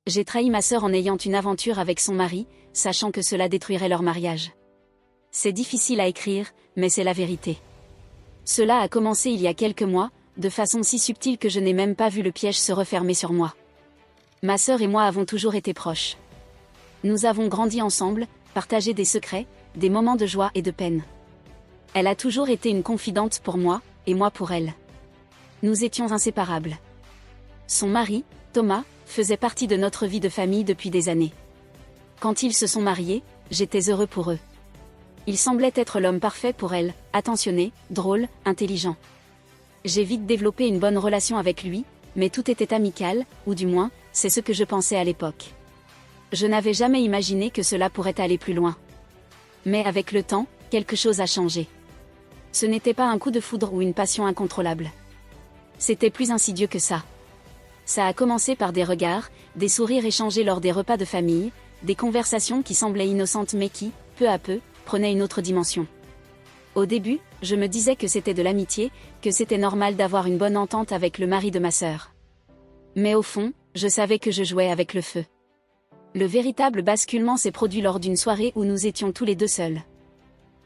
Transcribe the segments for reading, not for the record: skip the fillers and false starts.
J'ai trahi ma sœur en ayant une aventure avec son mari, sachant que cela détruirait leur mariage. C'est difficile à écrire, mais c'est la vérité. Cela a commencé il y a quelques mois, de façon si subtile que je n'ai même pas vu le piège se refermer sur moi. Ma sœur et moi avons toujours été proches. Nous avons grandi ensemble, partagé des secrets, des moments de joie et de peine. Elle a toujours été une confidente pour moi, et moi pour elle. Nous étions inséparables. Son mari, Thomas, faisait partie de notre vie de famille depuis des années. Quand ils se sont mariés, j'étais heureux pour eux. Il semblait être l'homme parfait pour elle, attentionné, drôle, intelligent. J'ai vite développé une bonne relation avec lui, mais tout était amical, ou du moins, c'est ce que je pensais à l'époque. Je n'avais jamais imaginé que cela pourrait aller plus loin. Mais avec le temps, quelque chose a changé. Ce n'était pas un coup de foudre ou une passion incontrôlable. C'était plus insidieux que ça. Ça a commencé par des regards, des sourires échangés lors des repas de famille, des conversations qui semblaient innocentes mais qui, peu à peu, prenaient une autre dimension. Au début, je me disais que c'était de l'amitié, que c'était normal d'avoir une bonne entente avec le mari de ma sœur. Mais au fond, je savais que je jouais avec le feu. Le véritable basculement s'est produit lors d'une soirée où nous étions tous les deux seuls.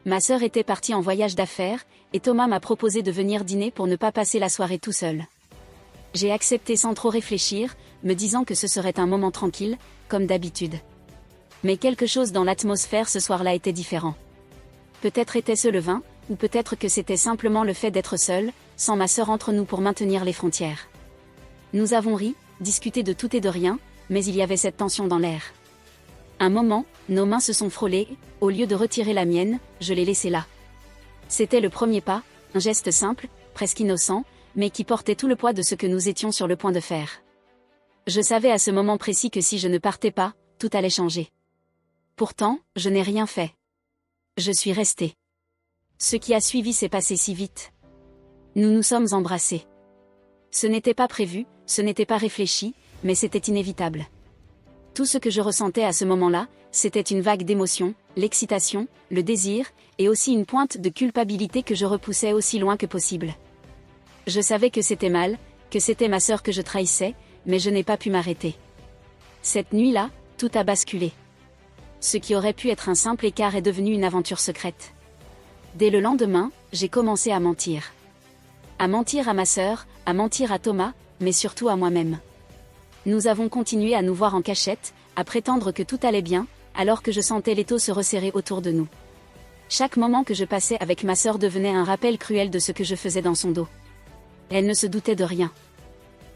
Ma sœur était partie en voyage d'affaires, et Thomas m'a proposé de venir dîner pour ne pas passer la soirée tout seul. J'ai accepté sans trop réfléchir, me disant que ce serait un moment tranquille, comme d'habitude. Mais quelque chose dans l'atmosphère ce soir-là était différent. Peut-être était-ce le vin, ou peut-être que c'était simplement le fait d'être seul, sans ma sœur entre nous pour maintenir les frontières. Nous avons ri, discuté de tout et de rien, mais il y avait cette tension dans l'air. Un moment, nos mains se sont frôlées, au lieu de retirer la mienne, je l'ai laissée là. C'était le premier pas, un geste simple, presque innocent, mais qui portait tout le poids de ce que nous étions sur le point de faire. Je savais à ce moment précis que si je ne partais pas, tout allait changer. Pourtant, je n'ai rien fait. Je suis restée. Ce qui a suivi s'est passé si vite. Nous nous sommes embrassés. Ce n'était pas prévu, ce n'était pas réfléchi, mais c'était inévitable. Tout ce que je ressentais à ce moment-là, c'était une vague d'émotions, l'excitation, le désir, et aussi une pointe de culpabilité que je repoussais aussi loin que possible. Je savais que c'était mal, que c'était ma sœur que je trahissais, mais je n'ai pas pu m'arrêter. Cette nuit-là, tout a basculé. Ce qui aurait pu être un simple écart est devenu une aventure secrète. Dès le lendemain, j'ai commencé à mentir. À mentir à ma sœur, à mentir à Thomas, mais surtout à moi-même. Nous avons continué à nous voir en cachette, à prétendre que tout allait bien, alors que je sentais l'étau se resserrer autour de nous. Chaque moment que je passais avec ma sœur devenait un rappel cruel de ce que je faisais dans son dos. Elle ne se doutait de rien.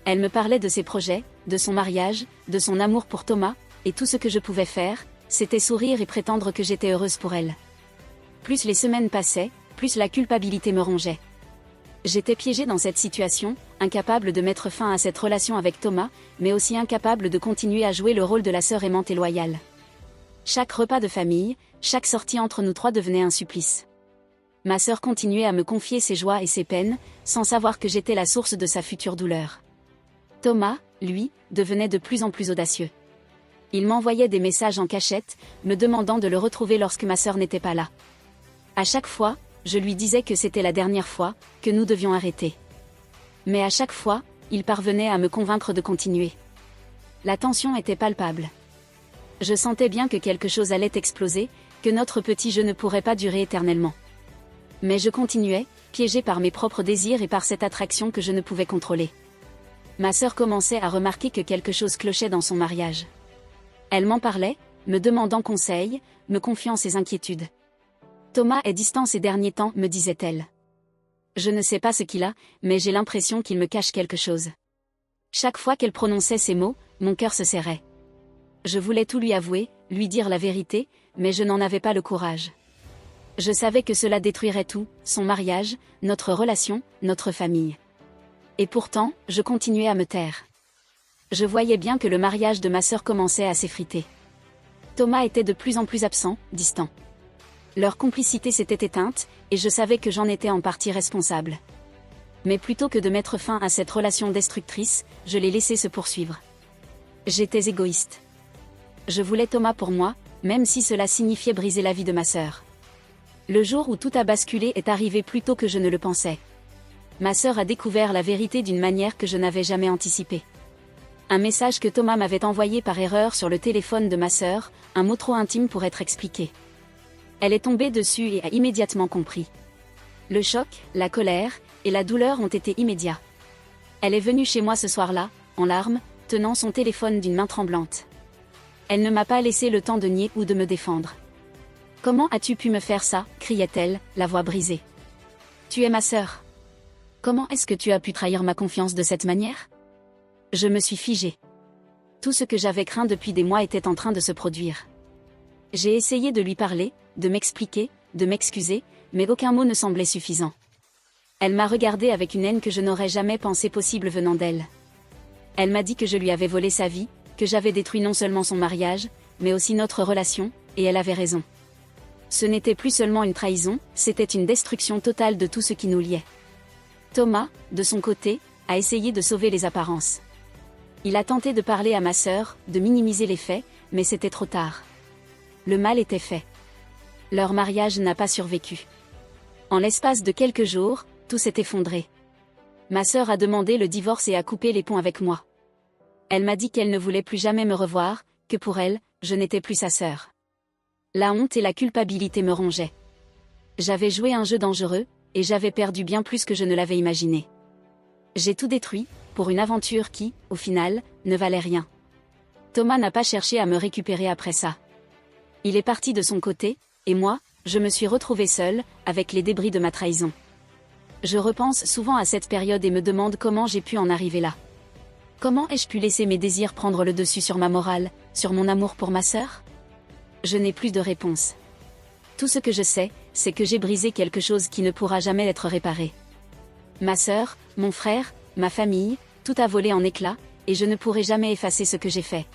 Elle me parlait de ses projets, de son mariage, de son amour pour Thomas, et tout ce que je pouvais faire, c'était sourire et prétendre que j'étais heureuse pour elle. Plus les semaines passaient, plus la culpabilité me rongeait. J'étais piégée dans cette situation, incapable de mettre fin à cette relation avec Thomas, mais aussi incapable de continuer à jouer le rôle de la sœur aimante et loyale. Chaque repas de famille, chaque sortie entre nous trois devenait un supplice. Ma sœur continuait à me confier ses joies et ses peines, sans savoir que j'étais la source de sa future douleur. Thomas, lui, devenait de plus en plus audacieux. Il m'envoyait des messages en cachette, me demandant de le retrouver lorsque ma sœur n'était pas là. À chaque fois, je lui disais que c'était la dernière fois, que nous devions arrêter. Mais à chaque fois, il parvenait à me convaincre de continuer. La tension était palpable. Je sentais bien que quelque chose allait exploser, que notre petit jeu ne pourrait pas durer éternellement. Mais je continuais, piégée par mes propres désirs et par cette attraction que je ne pouvais contrôler. Ma sœur commençait à remarquer que quelque chose clochait dans son mariage. Elle m'en parlait, me demandant conseil, me confiant ses inquiétudes. Thomas est distant ces derniers temps, me disait-elle. Je ne sais pas ce qu'il a, mais j'ai l'impression qu'il me cache quelque chose. Chaque fois qu'elle prononçait ces mots, mon cœur se serrait. Je voulais tout lui avouer, lui dire la vérité, mais je n'en avais pas le courage. Je savais que cela détruirait tout, son mariage, notre relation, notre famille. Et pourtant, je continuais à me taire. Je voyais bien que le mariage de ma sœur commençait à s'effriter. Thomas était de plus en plus absent, distant. Leur complicité s'était éteinte, et je savais que j'en étais en partie responsable. Mais plutôt que de mettre fin à cette relation destructrice, je l'ai laissé se poursuivre. J'étais égoïste. Je voulais Thomas pour moi, même si cela signifiait briser la vie de ma sœur. Le jour où tout a basculé est arrivé plus tôt que je ne le pensais. Ma sœur a découvert la vérité d'une manière que je n'avais jamais anticipée. Un message que Thomas m'avait envoyé par erreur sur le téléphone de ma sœur, un mot trop intime pour être expliqué. Elle est tombée dessus et a immédiatement compris. Le choc, la colère et la douleur ont été immédiats. Elle est venue chez moi ce soir-là, en larmes, tenant son téléphone d'une main tremblante. Elle ne m'a pas laissé le temps de nier ou de me défendre. « Comment as-tu pu me faire ça ?» criait-elle, la voix brisée. « Tu es ma sœur. Comment est-ce que tu as pu trahir ma confiance de cette manière ?» Je me suis figée. Tout ce que j'avais craint depuis des mois était en train de se produire. J'ai essayé de lui parler, de m'expliquer, de m'excuser, mais aucun mot ne semblait suffisant. Elle m'a regardée avec une haine que je n'aurais jamais pensé possible venant d'elle. Elle m'a dit que je lui avais volé sa vie, que j'avais détruit non seulement son mariage, mais aussi notre relation, et elle avait raison. Ce n'était plus seulement une trahison, c'était une destruction totale de tout ce qui nous liait. Thomas, de son côté, a essayé de sauver les apparences. Il a tenté de parler à ma sœur, de minimiser les faits, mais c'était trop tard. Le mal était fait. Leur mariage n'a pas survécu. En l'espace de quelques jours, tout s'est effondré. Ma sœur a demandé le divorce et a coupé les ponts avec moi. Elle m'a dit qu'elle ne voulait plus jamais me revoir, que pour elle, je n'étais plus sa sœur. La honte et la culpabilité me rongeaient. J'avais joué un jeu dangereux, et j'avais perdu bien plus que je ne l'avais imaginé. J'ai tout détruit, pour une aventure qui, au final, ne valait rien. Thomas n'a pas cherché à me récupérer après ça. Il est parti de son côté, et moi, je me suis retrouvée seule, avec les débris de ma trahison. Je repense souvent à cette période et me demande comment j'ai pu en arriver là. Comment ai-je pu laisser mes désirs prendre le dessus sur ma morale, sur mon amour pour ma sœur ? Je n'ai plus de réponse. Tout ce que je sais, c'est que j'ai brisé quelque chose qui ne pourra jamais être réparé. Ma sœur, mon frère, ma famille, tout a volé en éclats, et je ne pourrai jamais effacer ce que j'ai fait.